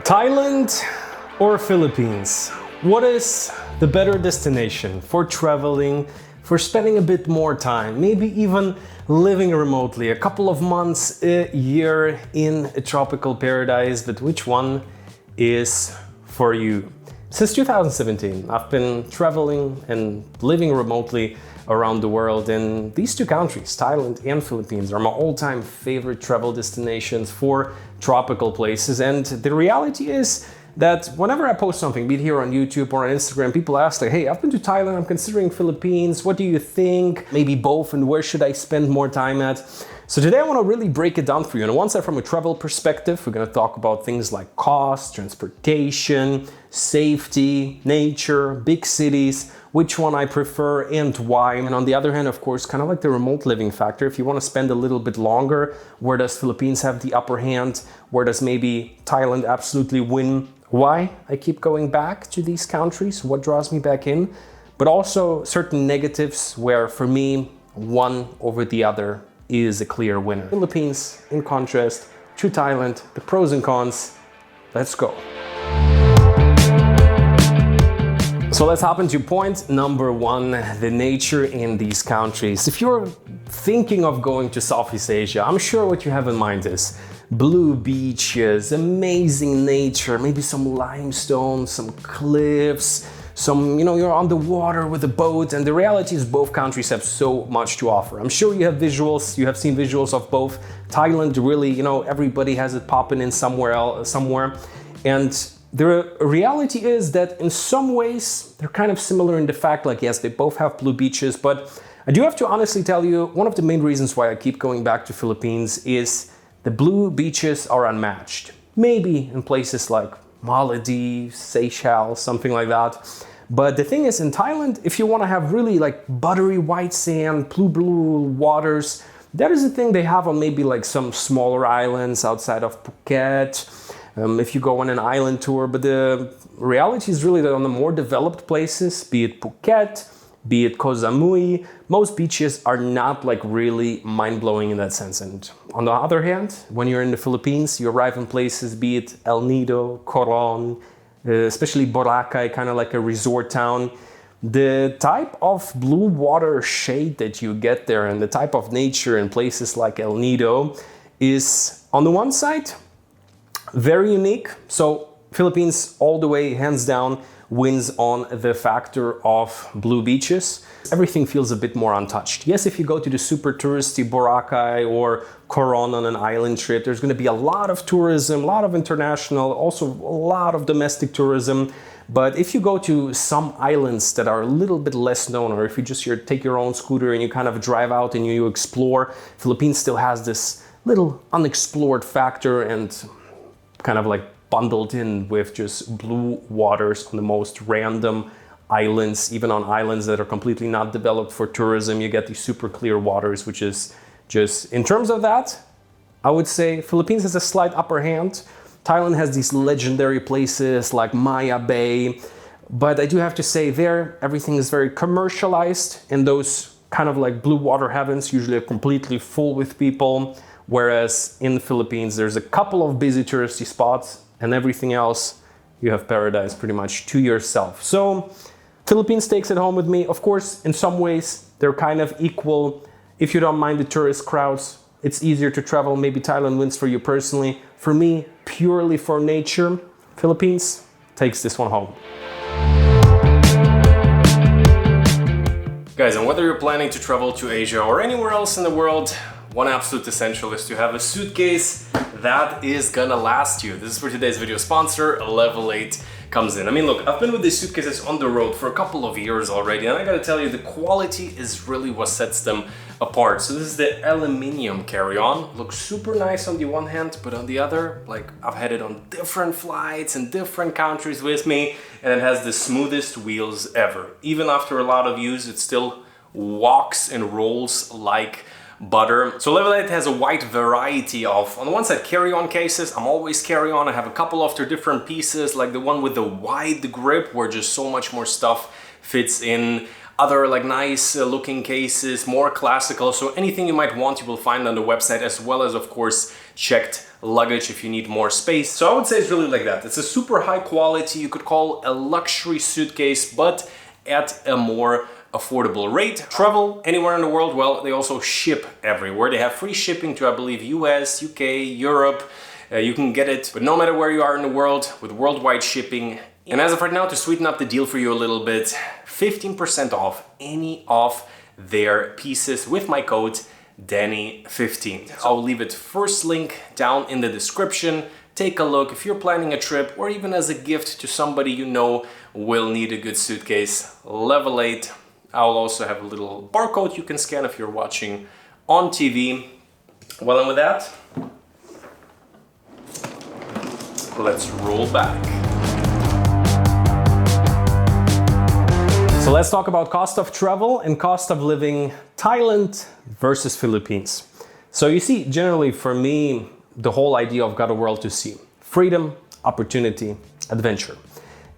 Thailand or Philippines? What is the better destination for traveling, for spending a bit more time, maybe even living remotely, a couple of months, a year in a tropical paradise, but which one is for you? Since 2017, I've been traveling and living remotely around the world, and these two countries, Thailand and Philippines, are my all-time favorite travel destinations for tropical places. And the reality is that whenever I post something, be it here on YouTube or on Instagram, people ask like, hey, I've been to Thailand, I'm considering Philippines, what do you think? Maybe both, and where should I spend more time at? So today I want to really break it down for you. On one side, from a travel perspective, we're going to talk about things like cost, transportation, safety, nature, big cities, which one I prefer and why. And on the other hand, of course, kind of like the remote living factor. If you want to spend a little bit longer, where does Philippines have the upper hand? Where does maybe Thailand absolutely win? Why I keep going back to these countries, what draws me back in, but also certain negatives where for me, one over the other is a clear winner. Philippines, in contrast to Thailand, the pros and cons. Let's go. So let's hop into point number one, the nature in these countries. If you're thinking of going to Southeast Asia, I'm sure what you have in mind is blue beaches, amazing nature, maybe some limestone, some cliffs, you're on the water with a boat, and the reality is both countries have so much to offer. I'm sure you have seen visuals of both. Thailand, really, everybody has it popping in somewhere. And the reality is that in some ways, they're kind of similar in the fact, like, yes, they both have blue beaches, but I do have to honestly tell you, one of the main reasons why I keep going back to Philippines is the blue beaches are unmatched. Maybe in places like Maldives, Seychelles, something like that. But the thing is, in Thailand, if you want to have really like buttery white sand, blue waters, that is the thing they have on maybe like some smaller islands outside of Phuket. If you go on an island tour, but the reality is really that on the more developed places, be it Phuket, be it Koh Samui, most beaches are not like really mind-blowing in that sense. And on the other hand, when you're in the Philippines, you arrive in places, be it El Nido, Coron, especially Boracay, kind of like a resort town. The type of blue water shade that you get there and the type of nature in places like El Nido is, on the one side, very unique. So Philippines all the way, hands down, wins on the factor of blue beaches. Everything feels a bit more untouched. Yes, if you go to the super touristy Boracay or Coron on an island trip, there's going to be a lot of tourism, a lot of international, also a lot of domestic tourism. But if you go to some islands that are a little bit less known, or if you just take your own scooter and you kind of drive out and you explore, Philippines still has this little unexplored factor and kind of like bundled in with just blue waters on the most random islands. Even on islands that are completely not developed for tourism, you get these super clear waters, which is just, in terms of that, I would say Philippines has a slight upper hand. Thailand has these legendary places like Maya Bay, but I do have to say there, everything is very commercialized, and those kind of like blue water heavens usually are completely full with people. Whereas in the Philippines, there's a couple of busy touristy spots, and everything else, you have paradise pretty much to yourself. So Philippines takes it home with me. Of course, in some ways, they're kind of equal. If you don't mind the tourist crowds, it's easier to travel. Maybe Thailand wins for you personally. For me, purely for nature, Philippines takes this one home. Guys, and whether you're planning to travel to Asia or anywhere else in the world, one absolute essential is to have a suitcase that is gonna last you. This is where today's video sponsor, Level 8, comes in. I mean, look, I've been with these suitcases on the road for a couple of years already, and I gotta tell you, the quality is really what sets them apart. So this is the aluminium carry-on. Looks super nice on the one hand, but on the other, like, I've had it on different flights in different countries with me, and it has the smoothest wheels ever. Even after a lot of use, it still walks and rolls like butter. So Level 8 has a wide variety of, on the one side, carry-on cases. I'm always carry-on. I have a couple of their different pieces, like the one with the wide grip where just so much more stuff fits in. Other like nice looking cases, more classical. So anything you might want, you will find on the website, as well as, of course, checked luggage if you need more space. So I would say it's really like that. It's a super high quality, you could call a luxury suitcase, but at a more affordable rate. Travel anywhere in the world, well, they also ship everywhere. They have free shipping to, I believe, US, UK, Europe. You can get it, but no matter where you are in the world, with worldwide shipping. And as of right now, to sweeten up the deal for you a little bit, 15% off any of their pieces with my code Danny15. I'll leave it first link down in the description. Take a look if you're planning a trip or even as a gift to somebody you know will need a good suitcase. Level 8. I'll also have a little barcode you can scan if you're watching on TV. Well, and with that, let's roll back. So let's talk about cost of travel and cost of living Thailand versus Philippines. So you see, generally for me, the whole idea of got a world to see. Freedom, opportunity, adventure.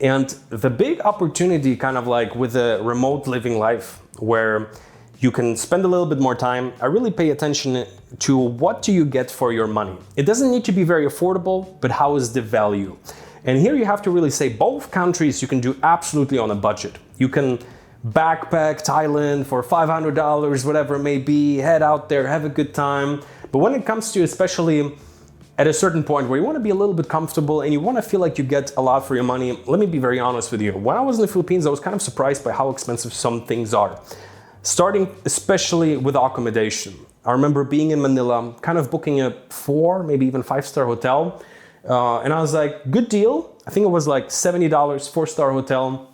And the big opportunity kind of like with a remote living life where you can spend a little bit more time, I really pay attention to what do you get for your money. It doesn't need to be very affordable, but how is the value? And here you have to really say both countries you can do absolutely on a budget. You can backpack Thailand for $500, whatever it may be, head out there, have a good time. But when it comes to especially at a certain point where you want to be a little bit comfortable and you want to feel like you get a lot for your money, let me be very honest with you. When I was in the Philippines, I was kind of surprised by how expensive some things are. Starting especially with accommodation. I remember being in Manila, kind of booking a 4, maybe even 5-star hotel. And I was like, good deal. I think it was like $70, 4-star hotel.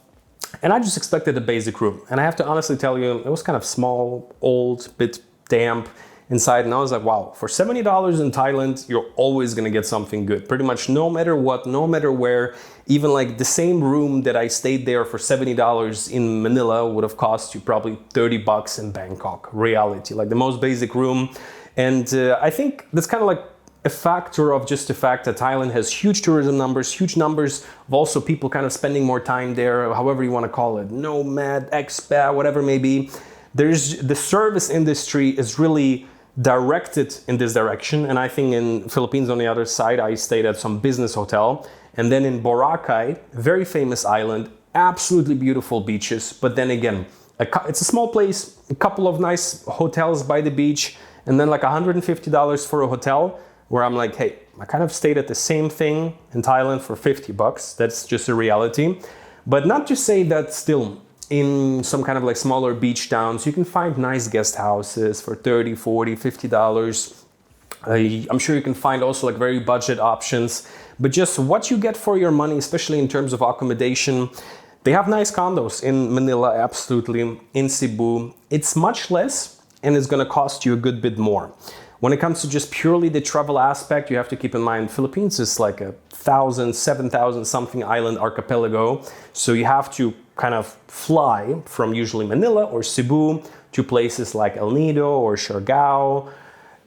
And I just expected a basic room. And I have to honestly tell you, it was kind of small, old, bit damp inside. And I was like, wow, for $70 in Thailand, you're always gonna get something good. Pretty much no matter what, no matter where. Even like the same room that I stayed there for $70 in Manila would have cost you probably $30 in Bangkok. Reality, like the most basic room. And I think that's kind of like a factor of just the fact that Thailand has huge tourism numbers, huge numbers of also people kind of spending more time there, however you want to call it, Nomad, Expat, whatever it may be. There's the service industry is really directed in this direction. And I think in Philippines on the other side, I stayed at some business hotel. And then in Boracay, very famous island, absolutely beautiful beaches. But then again, it's a small place, a couple of nice hotels by the beach, and then like $150 for a hotel, where I'm like, hey, I kind of stayed at the same thing in Thailand for $50. That's just a reality. But not to say that still in some kind of like smaller beach towns, you can find nice guest houses for $30, $40, $50. I'm sure you can find also like very budget options, but just what you get for your money, especially in terms of accommodation. They have nice condos in Manila, absolutely, in Cebu. It's much less and it's gonna cost you a good bit more. When it comes to just purely the travel aspect, you have to keep in mind Philippines is like a 7,000 something island archipelago. So you have to kind of fly from usually Manila or Cebu to places like El Nido or Siargao.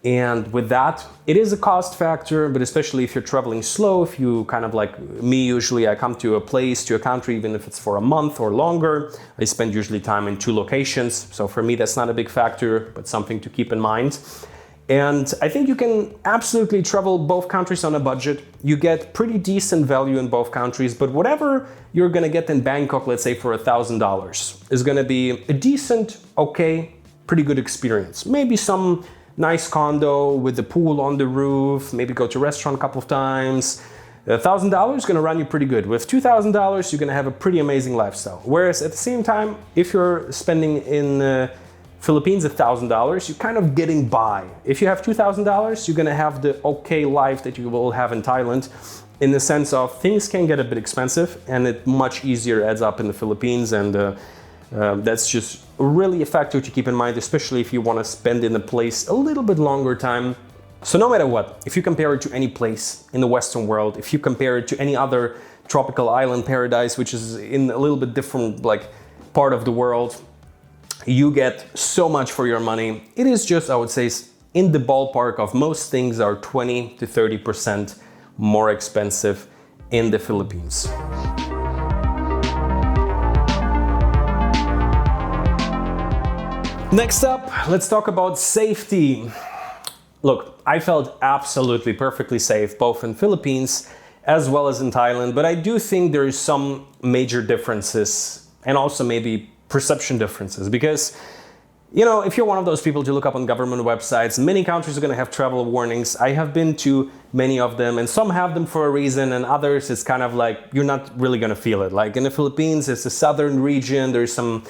And with that, it is a cost factor, but especially if you're traveling slow, if you kind of like me, usually I come to a place, to a country, even if it's for a month or longer, I spend usually time in 2 locations. So for me, that's not a big factor, but something to keep in mind. And I think you can absolutely travel both countries on a budget. You get pretty decent value in both countries, but whatever you're gonna get in Bangkok, let's say for $1,000, is gonna be a decent, okay, pretty good experience. Maybe some nice condo with the pool on the roof, maybe go to a restaurant a couple of times. $1,000 is gonna run you pretty good. With $2,000, you're gonna have a pretty amazing lifestyle. Whereas at the same time, if you're spending in Philippines $1,000, you're kind of getting by. If you have $2,000, you're gonna have the okay life that you will have in Thailand, in the sense of things can get a bit expensive and it much easier adds up in the Philippines, and that's just really a factor to keep in mind, especially if you wanna spend in a place a little bit longer time. So no matter what, if you compare it to any place in the Western world, if you compare it to any other tropical island paradise, which is in a little bit different like part of the world, you get so much for your money. It is just, I would say, in the ballpark of most things are 20 to 30% more expensive in the Philippines. Next up, let's talk about safety. Look, I felt absolutely perfectly safe both in Philippines as well as in Thailand, but I do think there is some major differences and also maybe perception differences because, you know, if you're one of those people to look up on government websites, many countries are going to have travel warnings. I have been to many of them, and some have them for a reason, and others it's kind of like you're not really going to feel it. Like in the Philippines, it's the southern region. There's some,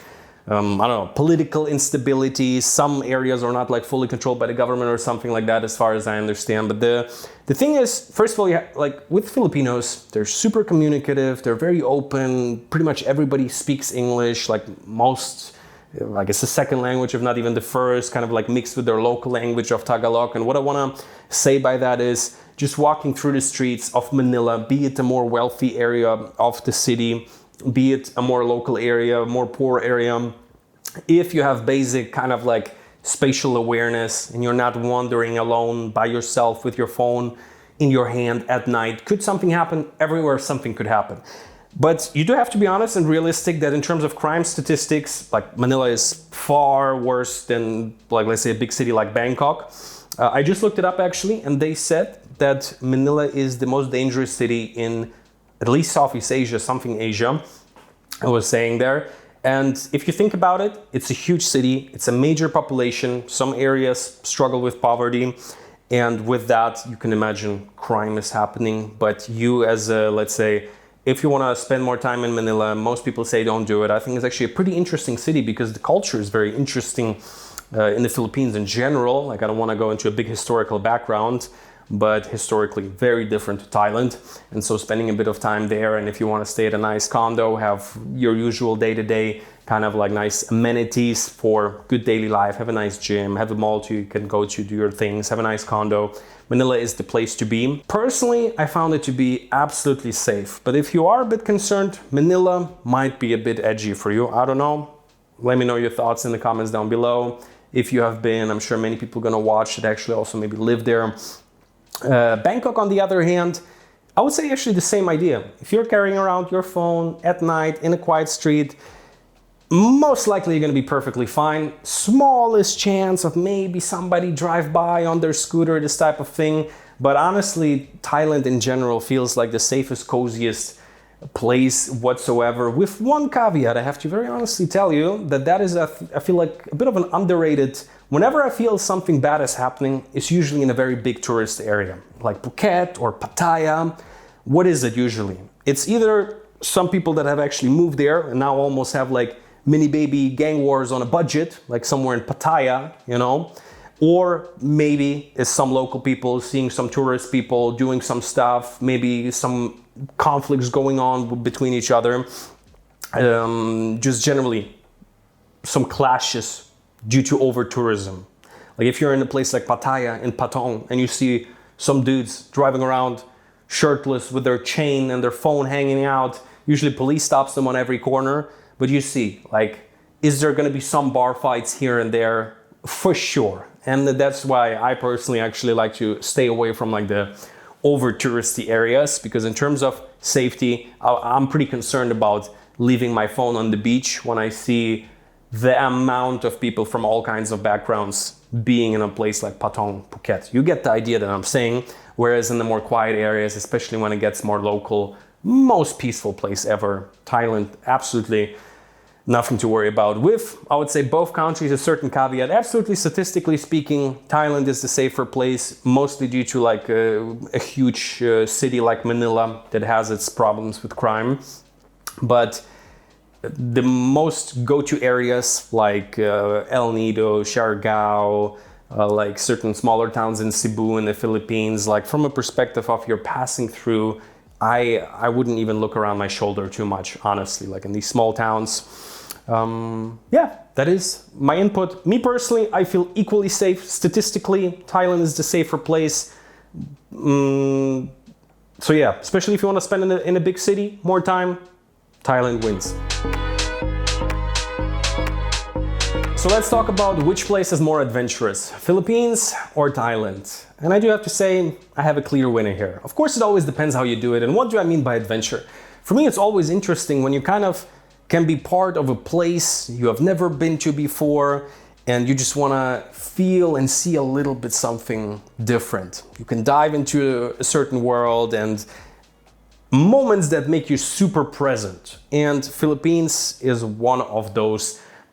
I don't know, political instability. Some areas are not like fully controlled by the government or something like that, as far as I understand. But the thing is, first of all, like with Filipinos, they're super communicative. They're very open. Pretty much everybody speaks English. Like most. Like it's the second language, if not even the first, kind of like mixed with their local language of Tagalog. And what I want to say by that is just walking through the streets of Manila, be it a more wealthy area of the city, be it a more local area, more poor area, if you have basic kind of like spatial awareness and you're not wandering alone by yourself with your phone in your hand at night, could something happen? Everywhere something could happen. But you do have to be honest and realistic that in terms of crime statistics, like Manila is far worse than, like, let's say a big city like Bangkok. I just looked it up actually, and they said that Manila is the most dangerous city in at least Southeast Asia, something Asia, I was saying there. And if you think about it, it's a huge city, it's a major population, some areas struggle with poverty, and with that, you can imagine crime is happening. But you as a, let's say, if you want to spend more time in Manila, most people say don't do it. I think it's actually a pretty interesting city because the culture is very interesting in the Philippines in general. Like I don't want to go into a big historical background, but historically very different to Thailand. And so spending a bit of time there, and if you want to stay at a nice condo, have your usual day-to-day kind of like nice amenities for good daily life, have a nice gym, have a mall you can go to do your things, have a nice condo, Manila is the place to be. Personally, I found it to be absolutely safe. But if you are a bit concerned, Manila might be a bit edgy for you. I don't know. Let me know your thoughts in the comments down below. If you have been, I'm sure many people are going to watch that actually also maybe live there. Bangkok, on the other hand, I would say actually the same idea. If you're carrying around your phone at night in a quiet street, most likely you're going to be perfectly fine. Smallest chance of maybe somebody drive by on their scooter, this type of thing. But honestly, Thailand in general feels like the safest, coziest place whatsoever. With one caveat, I have to very honestly tell you that is, I feel like, a bit of an underrated. Whenever I feel something bad is happening, it's usually in a very big tourist area, like Phuket or Pattaya. What is it usually? It's either some people that have actually moved there and now almost have like mini baby gang wars on a budget, like somewhere in Pattaya, you know, or maybe it's some local people seeing some tourist people doing some stuff, maybe some conflicts going on between each other, just generally some clashes due to over-tourism. Like if you're in a place like Pattaya in Patong and you see some dudes driving around shirtless with their chain and their phone hanging out, usually police stops them on every corner. But you see, like, is there going to be some bar fights here and there? For sure. And that's why I personally actually like to stay away from like the over touristy areas, because in terms of safety, I'm pretty concerned about leaving my phone on the beach when I see the amount of people from all kinds of backgrounds being in a place like Patong, Phuket. You get the idea that I'm saying. Whereas in the more quiet areas, especially when it gets more local, most peaceful place ever. Thailand, absolutely nothing to worry about. With, I would say, both countries, a certain caveat. Absolutely, statistically speaking, Thailand is the safer place, mostly due to like a huge city like Manila that has its problems with crime. But the most go-to areas like El Nido, Siargao, like certain smaller towns in Cebu in the Philippines, like from a perspective of you're passing through, I wouldn't even look around my shoulder too much, honestly, like in these small towns. Yeah, that is my input. Me personally, I feel equally safe. Statistically, Thailand is the safer place. So yeah, especially if you want to spend in a big city more time, Thailand wins. So let's talk about which place is more adventurous, Philippines or Thailand. And I do have to say, I have a clear winner here. Of course, it always depends how you do it. And what do I mean by adventure? For me, it's always interesting when you kind of can be part of a place you have never been to before, and you just want to feel and see a little bit something different. You can dive into a certain world and moments that make you super present. And Philippines is one of those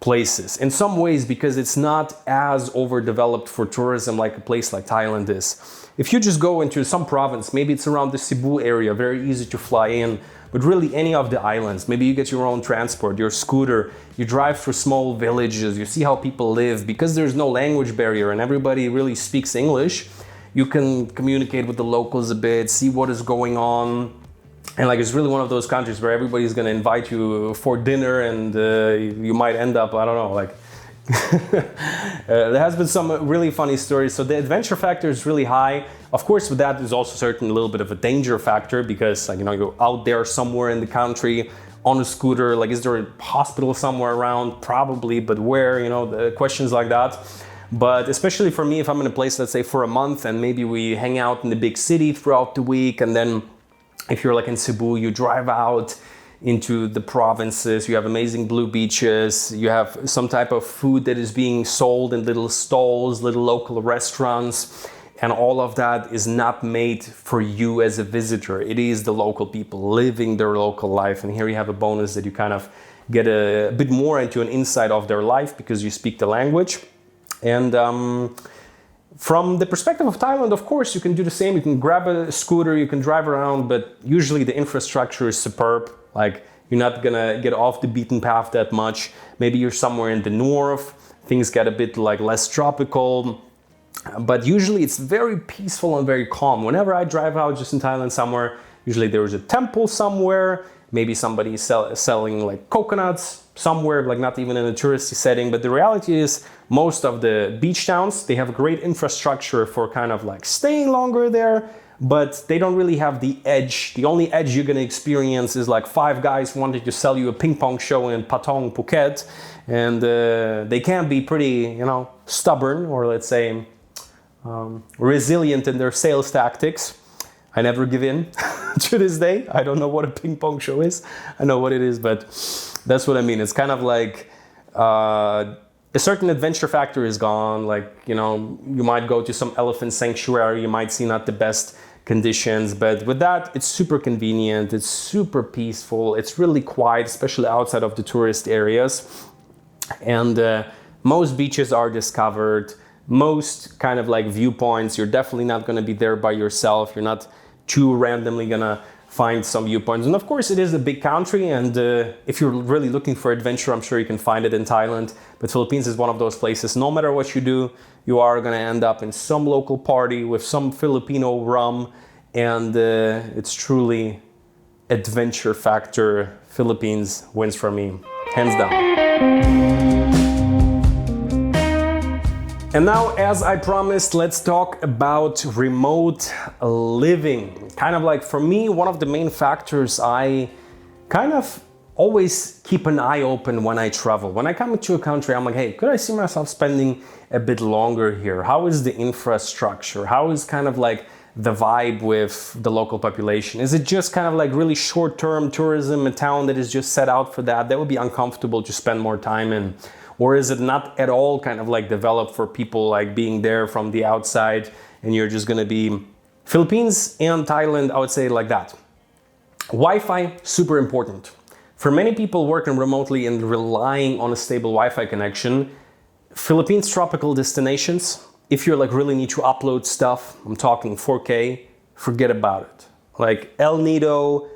places. In some ways, because it's not as overdeveloped for tourism like a place like Thailand is. If you just go into some province, maybe it's around the Cebu area, very easy to fly in, but really any of the islands, maybe you get your own transport, your scooter, you drive through small villages, you see how people live, because there's no language barrier and everybody really speaks English, you can communicate with the locals a bit, see what is going on. And like, it's really one of those countries where everybody's gonna invite you for dinner and you might end up, I don't know, like, there has been some really funny stories. So the adventure factor is really high. Of course, with that, there's also certain little bit of a danger factor because, like, you know, you're out there somewhere in the country on a scooter. Like, is there a hospital somewhere around? Probably, but where? You know, the questions like that. But especially for me, if I'm in a place, let's say for a month, and maybe we hang out in the big city throughout the week, and then if you're like in Cebu, you drive out into the provinces, you have amazing blue beaches, you have some type of food that is being sold in little stalls, little local restaurants, and all of that is not made for you as a visitor. It is the local people living their local life, and here you have a bonus that you kind of get a bit more into an insight of their life because you speak the language. And from the perspective of Thailand, of course, you can do the same. You can grab a scooter, you can drive around, but usually the infrastructure is superb. Like, you're not gonna get off the beaten path that much. Maybe you're somewhere in the north, things get a bit like less tropical, but usually it's very peaceful and very calm. Whenever I drive out just in Thailand somewhere, usually there is a temple somewhere, maybe somebody selling like coconuts somewhere, like not even in a touristy setting. But the reality is most of the beach towns, they have great infrastructure for kind of like staying longer there, but they don't really have the edge. The only edge you're gonna experience is like 5 guys wanting to sell you a ping pong show in Patong, Phuket, and they can be pretty, you know, stubborn, or let's say resilient in their sales tactics. I never give in to this day. I don't know what a ping pong show is. I know what it is, but that's what I mean. It's kind of like a certain adventure factor is gone. Like, you know, you might go to some elephant sanctuary, you might see not the best conditions, but with that, it's super convenient, it's super peaceful, it's really quiet, especially outside of the tourist areas. And most beaches are discovered, most kind of like viewpoints, you're definitely not gonna be there by yourself, you're not too randomly gonna find some viewpoints. And of course, it is a big country, and if you're really looking for adventure, I'm sure you can find it in Thailand. But Philippines is one of those places, no matter what you do, you are gonna end up in some local party with some Filipino rum, and it's truly adventure factor. Philippines wins for me, hands down. And now, as I promised, let's talk about remote living. Kind of like, for me, one of the main factors I kind of always keep an eye open when I travel. When I come into a country, I'm like, hey, could I see myself spending a bit longer here? How is the infrastructure? How is kind of like the vibe with the local population? Is it just kind of like really short-term tourism, a town that is just set out for that? That would be uncomfortable to spend more time in. Or is it not at all kind of like developed for people like being there from the outside, and you're just gonna be... Philippines and Thailand, I would say like that. Wi-Fi, super important. For many people working remotely and relying on a stable Wi-Fi connection, Philippines tropical destinations, if you're like really need to upload stuff, I'm talking 4K, forget about it. Like El Nido,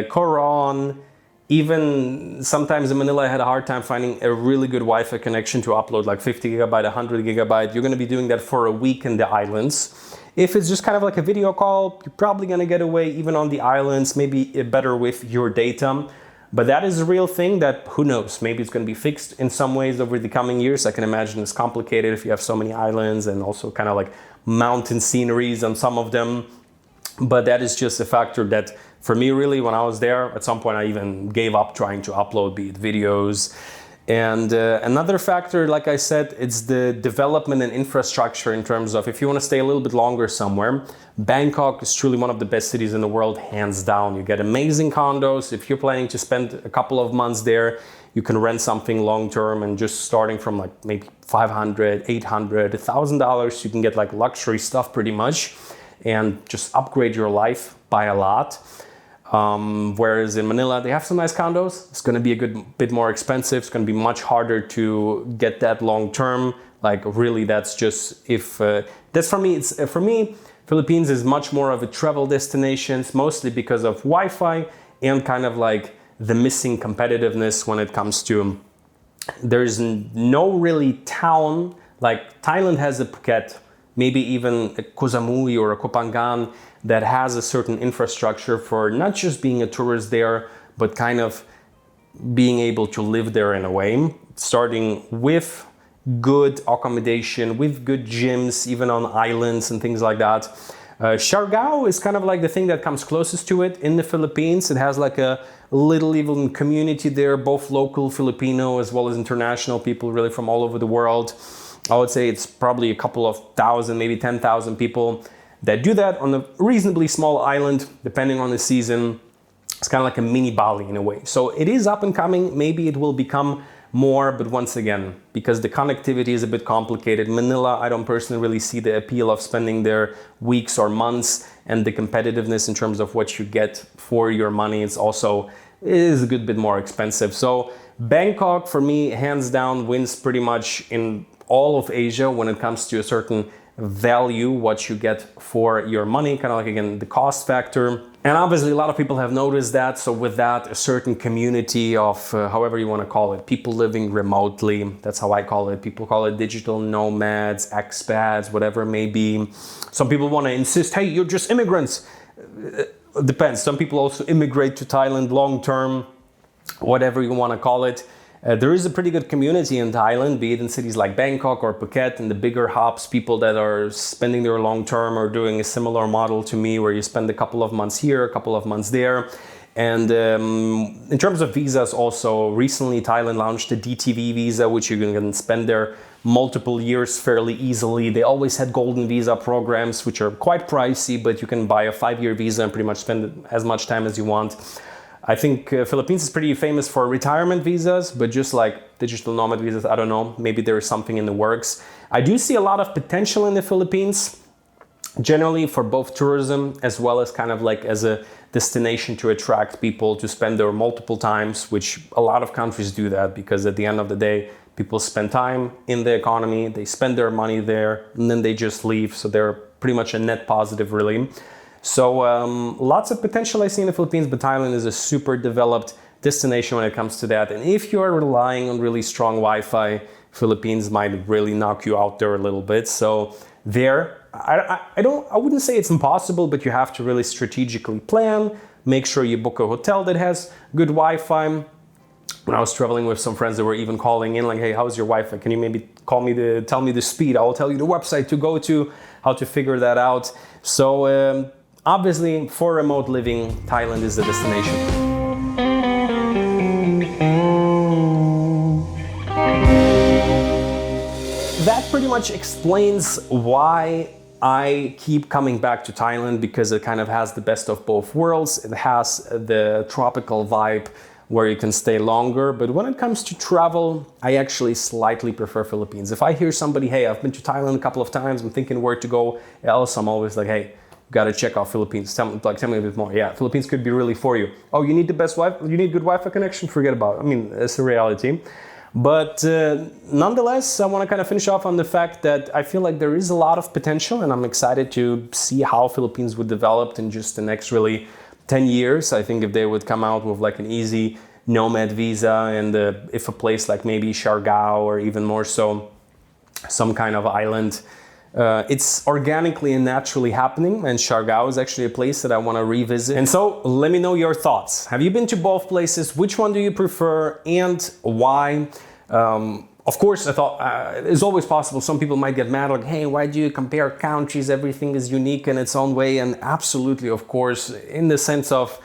Coron, even sometimes in Manila, I had a hard time finding a really good Wi-Fi connection to upload like 50 gigabyte, 100 gigabyte. You're gonna be doing that for a week in the islands. If it's just kind of like a video call, you're probably gonna get away even on the islands, maybe better with your data. But that is a real thing that, who knows, maybe it's gonna be fixed in some ways over the coming years. I can imagine it's complicated if you have so many islands and also kind of like mountain sceneries on some of them. But that is just a factor that, for me, really, when I was there, at some point I even gave up trying to upload, be it videos, And another factor, like I said, it's the development and infrastructure in terms of if you want to stay a little bit longer somewhere. Bangkok is truly one of the best cities in the world, hands down. You get amazing condos. If you're planning to spend a couple of months there, you can rent something long term, and just starting from like maybe $500, $800, $1,000, you can get like luxury stuff pretty much and just upgrade your life by a lot. Whereas in Manila, they have some nice condos. It's going to be a good bit more expensive. It's going to be much harder to get that long term. Like really, that's just if that's for me. It's for me, Philippines is much more of a travel destination, mostly because of Wi-Fi and kind of like the missing competitiveness when it comes to. There's no really town like Thailand has a Phuket, maybe even a Koh Samui or a Koh Phangan that has a certain infrastructure for not just being a tourist there, but kind of being able to live there in a way, starting with good accommodation, with good gyms, even on islands and things like that. Siargao is kind of like the thing that comes closest to it in the Philippines. It has like a little even community there, both local Filipino as well as international people really from all over the world. I would say it's probably a couple of thousand, maybe 10,000 people that do that on a reasonably small island, depending on the season. It's kind of like a mini Bali in a way. So it is up and coming. Maybe it will become more, but once again, because the connectivity is a bit complicated. Manila, I don't personally really see the appeal of spending there weeks or months, and the competitiveness in terms of what you get for your money, it's also is a good bit more expensive. So Bangkok, for me, hands down, wins pretty much in all of Asia when it comes to a certain value, what you get for your money, kind of like, again, the cost factor. And obviously a lot of people have noticed that. So with that, a certain community of, however you want to call it, people living remotely, that's how I call it. People call it digital nomads, expats, whatever it may be. Some people want to insist, hey, you're just immigrants. Depends. Some people also immigrate to Thailand long term, whatever you want to call it. There is a pretty good community in Thailand, be it in cities like Bangkok or Phuket and the bigger hubs, people that are spending their long term or doing a similar model to me where you spend a couple of months here, a couple of months there. And in terms of visas also, recently Thailand launched a DTV visa, which you can spend there multiple years fairly easily. They always had golden visa programs, which are quite pricey, but you can buy a 5-year visa and pretty much spend as much time as you want. I think Philippines is pretty famous for retirement visas, but just like digital nomad visas, I don't know, maybe there is something in the works. I do see a lot of potential in the Philippines, generally for both tourism as well as kind of like as a destination to attract people to spend there multiple times, which a lot of countries do that because at the end of the day, people spend time in the economy, they spend their money there, and then they just leave. So they're pretty much a net positive, really. So lots of potential I see in the Philippines, but Thailand is a super developed destination when it comes to that. And if you are relying on really strong Wi-Fi, Philippines might really knock you out there a little bit. So there, I wouldn't say it's impossible, but you have to really strategically plan, make sure you book a hotel that has good Wi-Fi. When I was traveling with some friends that were even calling in like, hey, how's your Wi-Fi? Can you maybe tell me the speed? I will tell you the website to go to, how to figure that out. So obviously, for remote living, Thailand is the destination. That pretty much explains why I keep coming back to Thailand, because it kind of has the best of both worlds. It has the tropical vibe where you can stay longer. But when it comes to travel, I actually slightly prefer Philippines. If I hear somebody, hey, I've been to Thailand a couple of times, I'm thinking where to go else, I'm always like, hey, got to check out Philippines. Tell me a bit more. Yeah, Philippines could be really for you. Oh, you need the best Wi-Fi? You need good Wi-Fi connection? Forget about it. I mean, it's a reality. But nonetheless, I want to kind of finish off on the fact that I feel like there is a lot of potential, and I'm excited to see how Philippines would develop in just the next really 10 years. I think if they would come out with like an easy nomad visa, and if a place like maybe Siargao or even more so some kind of island, it's organically and naturally happening, and Siargao is actually a place that I want to revisit. And so let me know your thoughts. Have you been to both places? Which one do you prefer and why? Of course, I thought it's always possible. Some people might get mad like, hey, why do you compare countries? Everything is unique in its own way. And absolutely, of course, in the sense of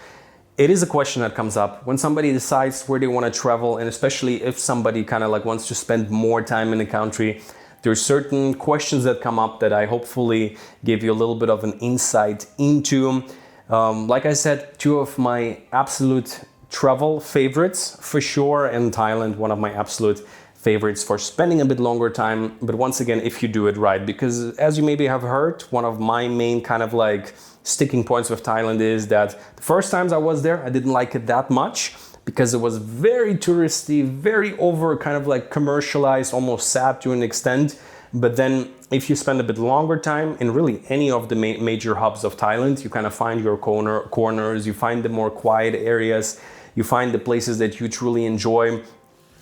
it is a question that comes up when somebody decides where they want to travel, and especially if somebody kind of like wants to spend more time in the country. There's certain questions that come up that I hopefully give you a little bit of an insight into. Like I said, two of my absolute travel favorites for sure, and Thailand, one of my absolute favorites for spending a bit longer time. But once again, if you do it right, because as you maybe have heard, one of my main kind of like sticking points with Thailand is that the first times I was there, I didn't like it that much because it was very touristy, very over kind of like commercialized, almost sad to an extent. But then if you spend a bit longer time in really any of the major hubs of Thailand, you kind of find your corners, you find the more quiet areas, you find the places that you truly enjoy,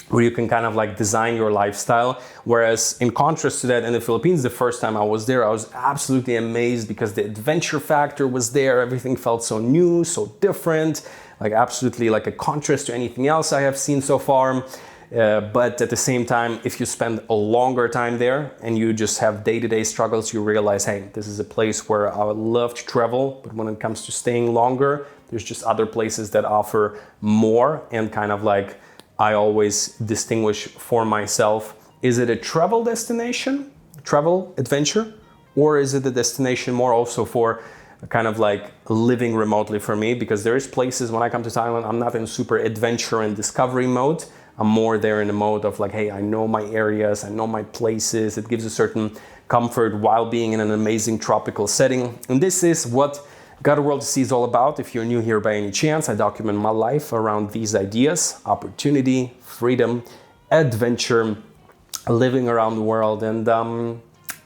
where you can kind of like design your lifestyle. Whereas in contrast to that, in the Philippines, the first time I was there, I was absolutely amazed because the adventure factor was there. Everything felt so new, so different, like absolutely like a contrast to anything else I have seen so far. But at the same time, if you spend a longer time there and you just have day-to-day struggles, you realize, hey, this is a place where I would love to travel, but when it comes to staying longer, there's just other places that offer more. And kind of like I always distinguish for myself, is it a travel destination, travel adventure, or is it a destination more also for kind of like living remotely for me? Because there is places when I come to Thailand, I'm not in super adventure and discovery mode. I'm more there in the mode of like, hey, I know my areas, I know my places. It gives a certain comfort while being in an amazing tropical setting. And this is what Got a World to See is all about. If you're new here by any chance, I document my life around these ideas: opportunity, freedom, adventure, living around the world. And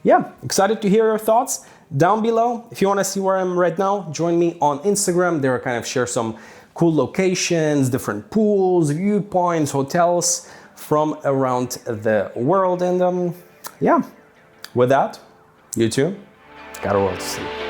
yeah, excited to hear your thoughts down below. If you want to see where I'm right now, join me on Instagram. There I kind of share some cool locations, different pools, viewpoints, hotels from around the world. And yeah, with that, you too, got a world to see.